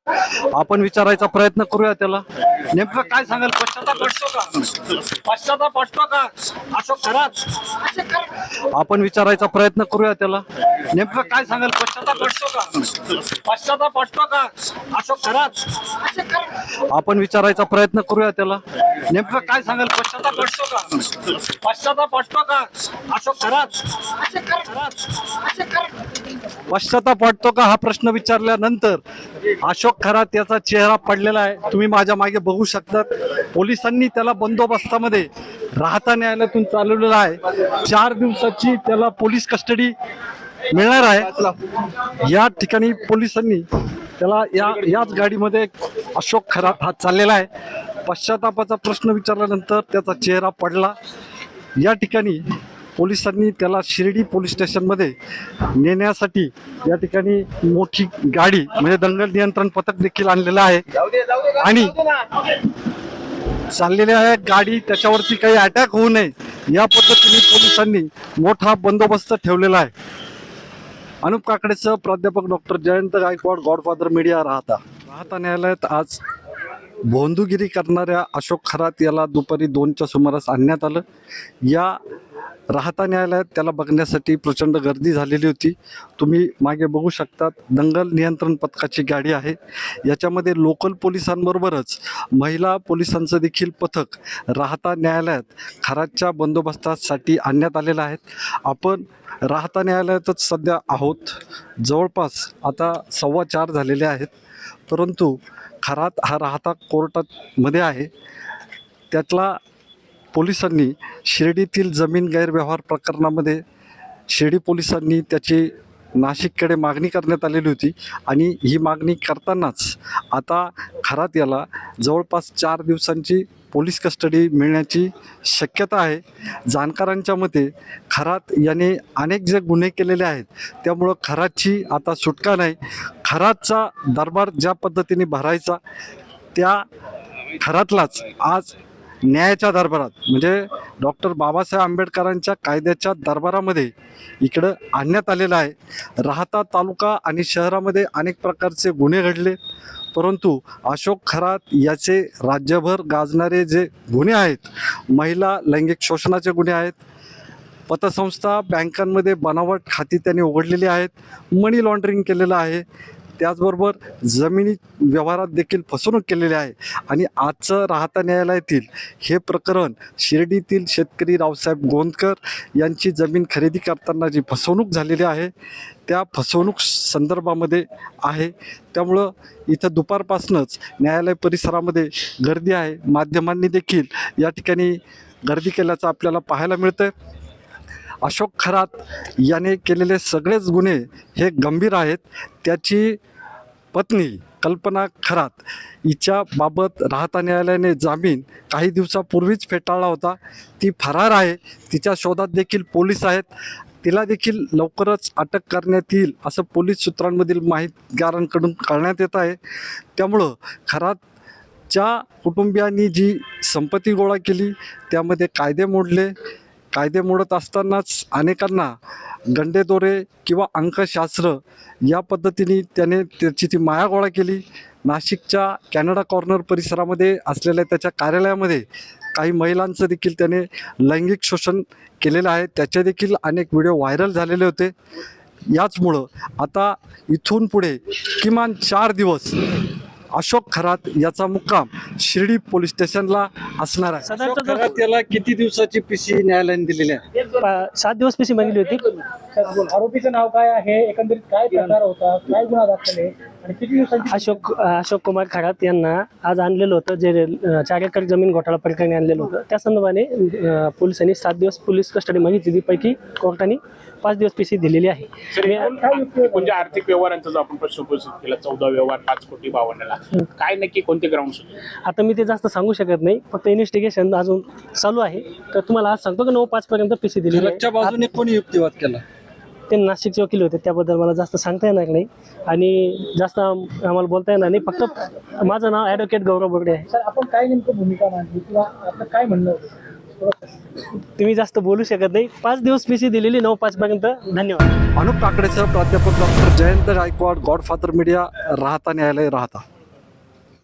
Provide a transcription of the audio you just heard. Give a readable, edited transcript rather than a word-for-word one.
आपण विचारायचा प्रयत्न करूया त्याला. नेमकं काय सांगाल? पश्चाताप वाटतो का? पश्चाताप वाटतो का अशोक खरात? आपण विचारायचा प्रयत्न करूया त्याला. नेमकं काय सांगाल? पश्चाताप वाटतो का? पश्चाताप वाटतो का अशोक खरात? आपण विचारायचा प्रयत्न करूया त्याला. नेमकं काय सांगाल? पश्चाताप वाटतो का? पश्चाताप वाटतो का अशोक खरात? पश्चाताप वाटतो का हा प्रश्न विचारल्यानंतर अशोक खरात याचा चेहरा पडलेला आहे. तुम्ही माझ्या मागे बघू शकता. पोलिसांनी त्याला बंदोबस्तामध्ये राहता न्यायालयातून चालवलेला आहे. 4 दिवसाची त्याला पोलीस कस्टडी मिळणार आहे. या ठिकाणी पोलिसांनी त्याला याच गाडीमध्ये अशोक खरात हा चाललेला आहे. पश्चातापाचा प्रश्न विचारल्यानंतर त्याचा चेहरा पडला. या ठिकाणी पोलिसांनी त्याला शिर्डी पोलीस स्टेशनमध्ये नेण्यासाठी या ठिकाणी मोठी गाडी म्हणजे दंगल नियंत्रण पथक देखील आणलेलं आहे आणि चाललेल्या आहे गाडी त्याच्यावरती काही अटॅक होऊ नये या पद्धतीने पोलिसांनी मोठा बंदोबस्त ठेवलेला आहे. अनुप काकडेसह प्राध्यापक doctor Jayant Gaikwad, godfather media, राहता न्यायालयात आज भोंदूगिरी करणाऱ्या अशोक खरात याला दुपारी 2च्या सुमारास आणण्यात आलं. या राहता न्यायालयात त्याला बघण्यासाठी प्रचंड गर्दी झालेली होती. तुम्ही मागे बघू शकतात दंगल नियंत्रण पथकाची गाडी आहे. याच्यामध्ये लोकल पोलिसांबरोबरच महिला पोलिसांचं देखील पथक राहता न्यायालयात खरातच्या बंदोबस्तासाठी आणण्यात आलेलं आहे. आपण राहता न्यायालयातच सध्या आहोत. जवळपास आता 4:15 झालेले आहेत. परंतु खरात हा राहता कोर्टामध्ये आहे. त्यातला पोलिसांनी शिर्डीतील जमीन गैरव्यवहार प्रकरणामध्ये शिर्डी पोलिसांनी त्याची नाशिककडे मागणी करण्यात आलेली होती आणि ही मागणी करतानाच आता खरात याला जवळपास 4 दिवसांची पोलीस कस्टडी मिळण्याची शक्यता आहे. जाणकारांच्या मते खरात याने अनेक जे गुन्हे केलेले आहेत त्यामुळं खरातची आता सुटका नाही. खरातचा दरबार ज्या पद्धतीने भरायचा त्या खरातलाच आज न्यायाच्या दरबारात म्हणजे डॉक्टर बाबासाहेब आंबेडकरांच्या कायद्याच्या दरबारामध्ये इकडं आणण्यात आलेलं आहे. राहता तालुका आणि शहरामध्ये अनेक प्रकारचे गुन्हे घडले, परंतु अशोक खरात याचे राज्यभर गाजणारे जे गुन्हे आहेत, महिला लैंगिक शोषणाचे गुन्हे आहेत, पतसंस्था बँकांमध्ये बनावट खाती त्यांनी उघडलेली आहेत, मनी लॉन्ड्रिंग केलेलं आहे, त्याचबरोबर जमिनी व्यवहारात देखील फसवणूक केलेली आहे. आणि आजचं राहता न्यायालयातील हे प्रकरण शिर्डीतील शेतकरी रावसाहेब गोंदकर यांची जमीन खरेदी करताना जी फसवणूक झालेली आहे त्या फसवणूक संदर्भामध्ये आहे. त्यामुळं इथं दुपारपासूनच न्यायालय परिसरामध्ये गर्दी आहे. माध्यमांनी देखील या ठिकाणी गर्दी केल्याचं आपल्याला पाहायला मिळतं. अशोक खरात याने केलेले सगळेच गुन्हे हे गंभीर आहेत. त्याची पत्नी कल्पना खरात हिच्याबाबत राहता न्यायालयाने जामीन काही दिवसापूर्वीच फेटाळला होता. ती फरार आहे. तिच्या शोधात देखील पोलीस आहेत. तिला देखील लवकरच अटक करण्यात येईल असं पोलीस सूत्रांमधील माहितगारांकडून कळण्यात येत आहे. त्यामुळं खरातच्या कुटुंबियांनी जी संपत्ती गोळा केली त्यामध्ये कायदे मोडले. कायदे मोडत असतानाच अनेकांना गंडेदोरे किंवा अंकशास्त्र या पद्धतीने त्याने त्याची ती माया गोळा केली. नाशिकच्या कॅनडा कॉर्नर परिसरामध्ये असलेल्या त्याच्या कार्यालयामध्ये काही महिलांचं देखील त्याने लैंगिक शोषण केलेलं आहे. त्याचे देखील अनेक व्हिडिओ व्हायरल झालेले होते. याचमुळं आता इथून पुढे किमान 4 दिवस अशोक खरात याचा मुक्काम शिर्डी पोलीस स्टेशनला असणार आहे. अशोक खरात याला किती दिवसाची पीसी न्यायालयाने दिलेली आहे? 7 दिवस पीसी मागली होती. आरोपीचं नाव काय आहे, एकंदरीत काय प्रकार होता, काय गुन्हा दाखल आहे आणि किती दिवसांची? अशोक कुमार खरात यांना आज आणलेलं होतं, जे 4 एकर जमीन घोटाळा प्रकरणी आणलेलं होतं. त्या संदर्भाने पोलिसांनी 7 दिवस पोलीस कस्टडी मागितली, पैकी कोर्टाने 5 दिवस पीसी दिलेली आहे. म्हणजे आर्थिक व्यवहारांचा जो आपण प्रश्न उपस्थित केला, 14 व्यवहार 5,52,00,000 काय नक्की कोणते ग्राउंड्स होते? आता मी ते जास्त सांगू शकत नाही, फक्त इन्व्हेस्टिगेशन अजून चालू आहे. तर तुम्हाला आज सांगतो की 9/5 पर्यंत पीसी दिलेली आहे. बाजूने कोणी युक्तिवाद केला? ते नाशिकचे वकील होते, त्याबद्दल मला जास्त सांगता येणार नाही आणि जास्त आम्हाला बोलता येणार नाही. फक्त माझं नाव ॲडव्होकेट गौरव बोर्डे आहे. सर, आपण काय नेमकं भूमिका मांडली किंवा आपलं काय म्हणणं होतं? तुम्ही जास्त बोलू शकत नाही. 5 दिवस पीसी दिलेली, 9/5 पर्यंत. धन्यवाद. अनुप काकडेसह प्राध्यापक doctor Jayant Gaikwad, godfather media, राहता न्यायालय, राहता.